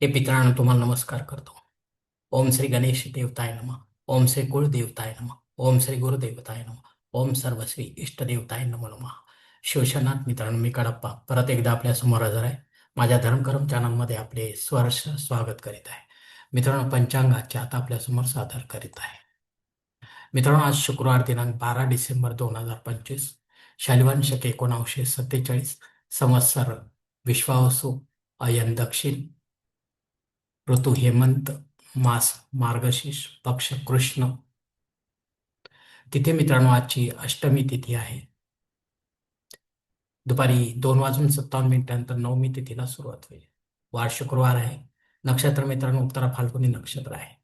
हे पितरांनो तुम्हाला नमस्कार करतो. ओम श्री गणेश देवताय नमः. ओम श्री कुळदेवताय नमः. ओम श्री गुरुदेवताय नमः. ओम सर्व श्री इष्टदेवताय नमो नमः. शिवशनाथ मित्रांनो, मी कडप्पा परत एकदा आपल्या समोर हजर आहे. माझ्या धर्मकरम चॅनलमध्ये आपले सहर्ष स्वागत करीत आहे. मित्रांनो, पंचांगाचे आता आपल्या समोर सादर करीत आहे. मित्रांनो, आज शुक्रवार दिनांक 12 डिसेंबर 2025, शालिवान शके 1947, संवत्सर विश्वावसु, अयन दक्षिण, ऋतू हेमंत, मास मार्गशीर्ष, पक्ष कृष्ण. तिथे मित्रांनो आजची अष्टमी तिथी आहे. दुपारी 2:57 नवमी तिथीला सुरुवात होईल. वार शुक्रवार आहे. नक्षत्र मित्रांनो उत्तरा फाल्गुनी नक्षत्र आहे.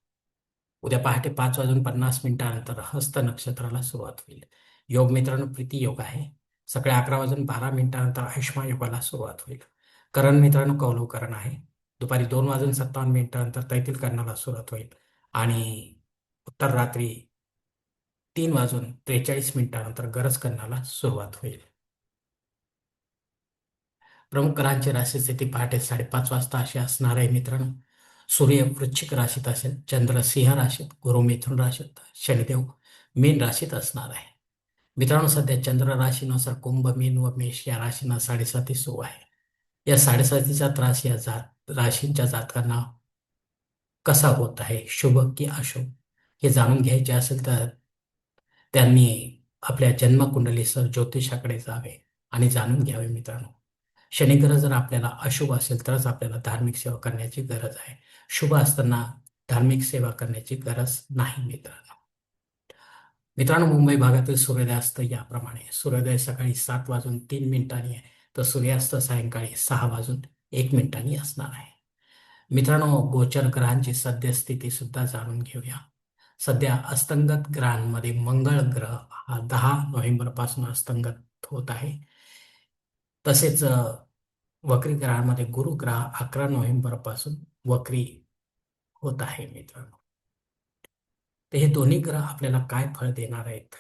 उद्या पहाटे 5:50 हस्त नक्षत्राला सुरुवात होईल. योग मित्रांनो प्रीती योग आहे. सकाळी 11:12 अश्मा योगाला सुरुवात होईल. करण मित्रांनो कौलव आहे. दुपारी 2:57 तैतील कर्णाला सुरुवात होईल आणि उत्तर रात्री 3:43 गरज कर्णाला सुरुवात होईल. प्रमुख ग्रहांची राशी स्थिती पहाटे 5:30 वाजता अशी असणार आहे मित्रांनो. सूर्य वृश्चिक राशीत असेल, चंद्र सिंह राशीत, गुरु मिथुन राशीत, शनिदेव मीन राशीत असणार आहे. मित्रांनो, सध्या चंद्र राशीनुसार कुंभ, मीन व मेष या राशींना 7.5 सुरू आहे. या 7.5चा त्रास या राशींच्या जातकांना कसा होत आहे, शुभ की अशुभ, हे जाणून घ्यायचे असेल तर त्यांनी आपल्या जन्मकुंडलीसह ज्योतिषाकडे जावे आणि जाणून घ्यावे मित्रांनो. शनिग्रह जर आपल्याला अशुभ असेल तरच आपल्याला धार्मिक सेवा करण्याची गरज आहे. शुभ असताना धार्मिक सेवा करण्याची गरज नाही मित्रांनो. मित्रांनो, मुंबई भागातील सूर्योदयास्त याप्रमाणे. सूर्योदय सकाळी 7:03 आहे, तर सूर्यास्त सायंकाळी 6:01 असणार आहे. मित्रांनो, गोचर ग्रहांची सद्यस्थिती सुद्धा जाणून घेऊया. सध्या अस्तंगत ग्रहांमध्ये मंगळ ग्रह हा 10 नोव्हेंबर पासून अस्तंगत होत आहे. तसेच वक्री ग्रहांमध्ये गुरु ग्रह 11 नोव्हेंबर पासून वक्री होत आहे मित्रांनो. तर हे दोन्ही ग्रह आपल्याला काय फळ देणार आहेत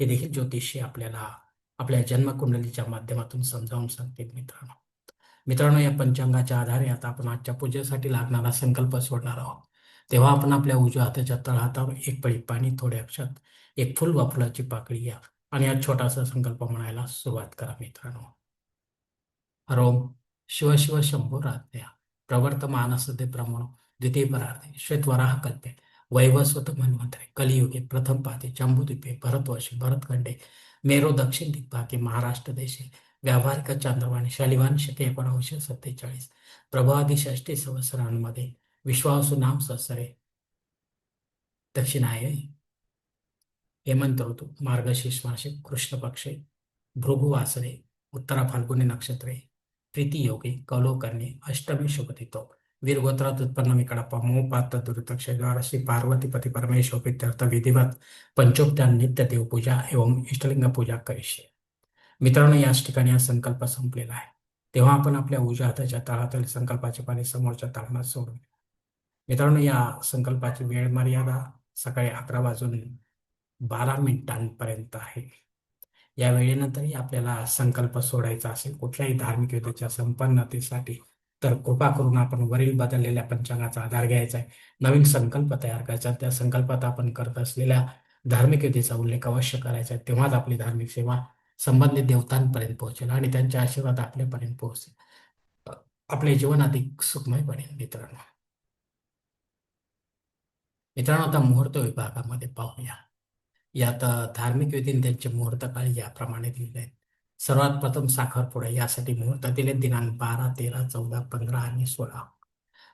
हे देखील ज्योतिषी आपल्याला आपल्या जन्मकुंडलीच्या माध्यमातून समजावून सांगतील मित्रांनो. मित्रांनो, या पंचांगाच्या आधारे आता आपण आजच्या पूजेसाठी लागणारा संकल्प सोडणार आहोत. तेव्हा आपण आपल्या उजव्या हाताच्या तळहातावर एक पळी पाणी, थोडे अक्षत, एक फुल वा फुलाची पाकळी या आणि हा छोटासा संकल्प म्हणायला सुरुवात करा मित्रांनो. हरोम शिव शिव शंभो रात्र्या प्रवर्तमानसते ब्रह्मणो द्वितीय परार्थे श्वेतवराह कल्पे वैवस्वत मन्वंतरे कलियुगे प्रथम पादे जम्बूद्वीपे भरतवर्षे भरतखंडे मेरो दक्षिण दिग्भागे महाराष्ट्र देशे व्यावहारिक चांद्रवाणी शालिवान शके 1947 प्रभावादी षष्टी संवत्सरांमध्ये विश्वावसु नाम संवत्सरे दक्षिणाये हेमंत ऋतू मार्गशीर्ष मासे कृष्ण पक्षे भृगुवासरे उत्तरा फाल्गुनी नक्षत्रे प्रीती योगे कौलोकर्णे अष्टमी शुभतिथो वीरगोत्रात उत्पन्न मी कडप्पा मोपात दुरितक्षद्वार श्री पार्वतीपती परमेश्वर प्रीत्यर्थ विधिवत पंचोपचार नित्य देवपूजा एवं इष्टलिंग पूजा करिष्ये. मित्रांनो, याच ठिकाणी हा संकल्प संपलेला आहे. तेव्हा आपण आपल्या उजव्या हाताच्या तळहातील संकल्पाचे पाणी समोरच्या तालमात सोडून मित्रांनो, या संकल्पाची वेळ मर्यादा सकाळी 11:12 आहे. या वेळेनंतरही आपल्याला संकल्प सोडायचा असेल कुठल्याही धार्मिक विधीच्या संपन्नतेसाठी तर कृपा करून आपण वरील बदललेल्या पंचांगाचा आधार घ्यायचा आहे. नवीन संकल्प तयार करायचा. त्या संकल्पात आपण करत असलेल्या धार्मिक विधीचा उल्लेख अवश्य करायचा आहे. तेव्हाच आपली धार्मिक सेवा संबंधित देवतांपर्यंत पोहोचेल आणि त्यांचे आशीर्वाद आपल्यापर्यंत पोहोचेल. आपले जीवन अधिक सुखमय बनेल मित्रांनो. मित्रांनो, आता मुहूर्त विभागामध्ये पाहूया. यात धार्मिक विधी त्यांचे मुहूर्त काळ याप्रमाणे दिलेले आहेत. सर्वात प्रथम साखरपुडा यासाठी मुहूर्त दिले दिनांक 12, 13, 14, 15 आणि 16.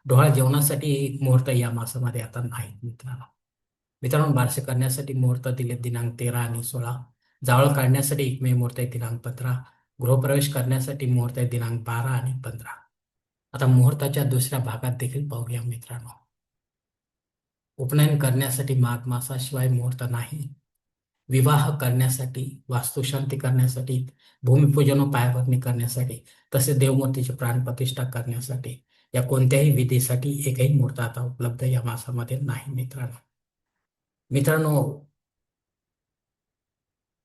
डोहाळ जेवणासाठी मुहूर्त या मासामध्ये आता नाहीत मित्रांनो. मित्रांनो, बारसे करण्यासाठी मुहूर्त दिले दिनांक 13 आणि 16. जावळ काढण्यासाठी एकमेव मुहूर्त आहे दिनांक 15. गृहप्रवेश करण्यासाठी मुहूर्त आहे दिनांक 12 आणि 15. आता मुहूर्ताच्या दुसऱ्या भागात देखील पाहूया मित्रांनो. उपनयन करण्यासाठी माघ मासाशिवाय मुहूर्त नाही. विवाह करण्यासाठी, वास्तुशांती करण्यासाठी, भूमिपूजन व पायाभरणी करण्यासाठी, तसेच देवमूर्तीची प्राणप्रतिष्ठा करण्यासाठी या कोणत्याही विधीसाठी एकही मुहूर्त आता उपलब्ध या मासामध्ये नाही मित्रांनो. मित्रांनो,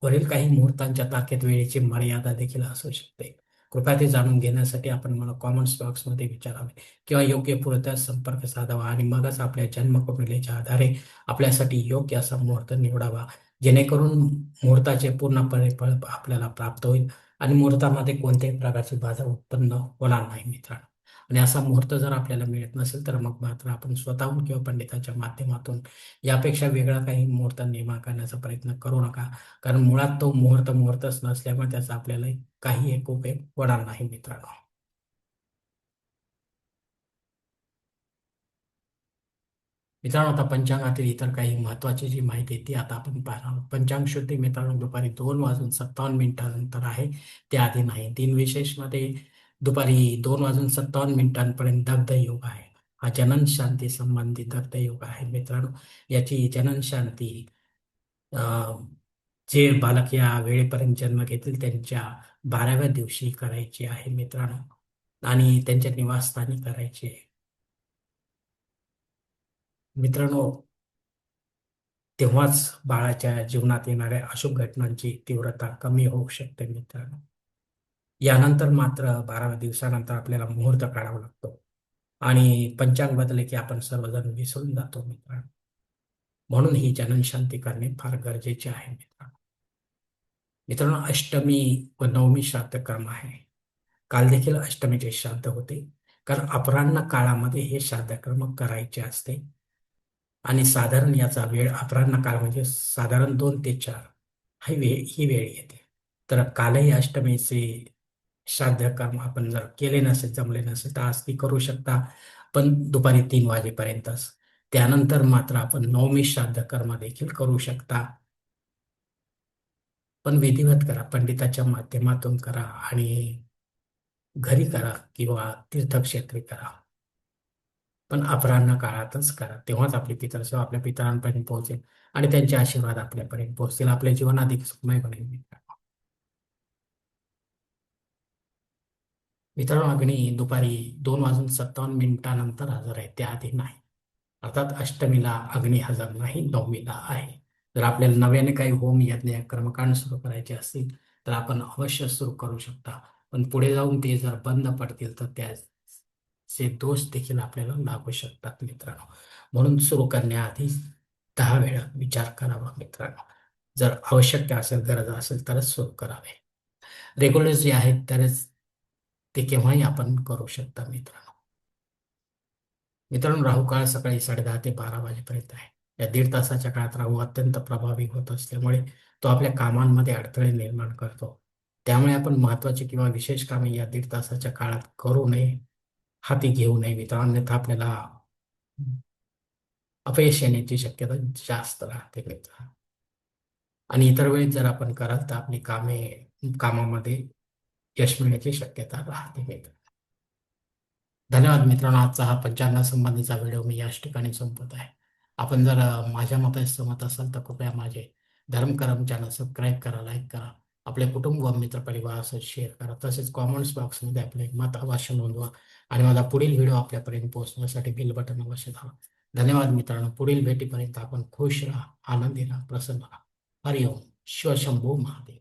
वरील काही मुहूर्तांच्या तारखेत वेळेची मर्यादा देखील असू शकते. कृपया ते जाणून घेण्यासाठी आपण मला कॉमेंट्स बॉक्समध्ये विचारावे किंवा योग्य पुरता संपर्क साधावा आणि मगच आपल्या जन्मकुंडलीच्या आधारे आपल्यासाठी योग्य असा मुहूर्त निवडावा, जेणेकरून मुहूर्ताचे पूर्णपणे फळ आपल्याला प्राप्त होईल आणि मुहूर्तामध्ये कोणत्याही प्रकारची बाधा उत्पन्न होणार नाही मित्रांनो. आणि असा मुहूर्त जर आपल्याला मिळत नसेल तर मग मात्र आपण स्वतःहून किंवा पंडिताच्या माध्यमातून यापेक्षा वेगळा काही मुहूर्त निर्माण करण्याचा प्रयत्न करू नका. कारण मुळात तो मुहूर्त मुहूर्तच नसल्यामुळे त्याचा आपल्याला काही एक उपयोग होणार नाही मित्रांनो. मित्रांनो, आता पंचांगातील इतर काही महत्वाची जी माहिती आहे ती आता आपण पाहणार आहोत. पंचांग शुद्धी मित्रांनो दुपारी 2:57 आहे, त्याआधी नाही. दिनविशेषमध्ये दुपारी 2:57 पर्यंत योग आहे. हा जनन शांती संबंधित योग आहे मित्रांनो. याची जनन शांती अं, जे बालक या वेळेपर्यंत जन्म घेतील त्यांच्या 12व्या दिवशी करायची आहे मित्रांनो आणि त्यांच्या निवासस्थानी करायची आहे मित्रांनो. तेव्हाच बाळाच्या जीवनात येणाऱ्या अशुभ घटनांची तीव्रता कमी होऊ शकते मित्रांनो. यानंतर मात्र 12व्या दिवसानंतर आपल्याला मुहूर्त काढावा लागतो आणि पंचांग बदलले की आपण सर्वजण विसरून जातो मित्रांनो. म्हणून ही जननशांती करणे फार गरजेचे आहे मित्रांनो. मित्रांनो, अष्टमी व नवमी श्राद्ध कर्म आहे. काल देखील अष्टमीचे श्राद्ध होते, कारण अपराह्न काळामध्ये हे श्राद्ध कर्म करायचे असते आणि साधारण याचा वेळ अपराह्न काळ म्हणजे साधारण 2 ते 4 ही वेळ येते. तर कालही अष्टमीचे श्राद्ध कर्म आपण जर केले नसेल, जमले नसेल तर आज ती करू शकता, पण दुपारी 3 वाजेपर्यंतच. त्यानंतर मात्र आपण नवमी श्राद्ध कर्म देखील करू शकता, पण विधिवत करा, पंडिताच्या माध्यमातून करा आणि घरी करा किंवा तीर्थक्षेत्री करा. पण अपराह्न काळातच करा. तेव्हाच आपली पितरसेवा आपल्या पितरांपर्यंत पोहोचेल आणि त्यांचे आशीर्वाद आपल्यापर्यंत पोहोचतील. आपले जीवन अधिक सुखमय बनेल मित्रांनो. मित्रांनो, अग्नी दुपारी 2:57 नंतर हजर आहे, त्याआधी नाही. अर्थात अष्टमीला अग्नी हजर नाही, नवमीला आहे. जर आपल्याला नव्याने काही होम यज्ञ कर्मकांड सुरू करायचे असतील तर आपण अवश्य सुरू करू शकता. पण पुढे जाऊन ते जर बंद पडतील तर त्याचे दोष देखील आपल्याला लागू शकतात मित्रांनो. म्हणून सुरू करण्याआधी 10 वेळा विचार करावा मित्रांनो. जर आवश्यक असेल, गरज असेल तरच सुरू करावे. रेग्युलर जे आहेत तरच ते केव्हाही आपण करू शकता मित्रांनो. मित्रांनो, राहू काळ सकाळी 10:30 ते 12 वाजेपर्यंत आहे. या 1.5 तासाच्या काळात राहू अत्यंत प्रभावी होत असल्यामुळे तो आपल्या कामांमध्ये अडथळे निर्माण करतो. त्यामुळे आपण महत्वाची किंवा विशेष कामे या 1.5 तासाच्या काळात करू नये, हाती घेऊ नये मित्रांनो, अन्यथा आपल्याला अपयश येण्याची शक्यता जास्त राहते मित्रांनो. आणि इतर वेळेस जर आपण कराल तर आपली कामामध्ये यश मिळण्याची शक्यता राहते मित्रांनो. धन्यवाद मित्रांनो. आजचा हा पंचांगासंबंधीचा व्हिडिओ मी याच ठिकाणी संपवत आहे. आपण जर माझ्या मताशी सहमत असाल तर कृपया माझे धर्मकरम चॅनल सबस्क्राईब करा, लाईक करा, आपले कुटुंब व मित्रपरिवारासह शेअर करा. तसेच कॉमेंट्स बॉक्समध्ये आपले मत अवश्य नोंदवा आणि माझा पुढील व्हिडिओ आपल्यापर्यंत पोहोचण्यासाठी बेल बटन अवश्य दाबा. धन्यवाद मित्रांनो. पुढील भेटीपर्यंत आपण खुश राहा, आनंदी राहा, प्रसन्न राहा. हरिओम. शिवशंभो महादेव.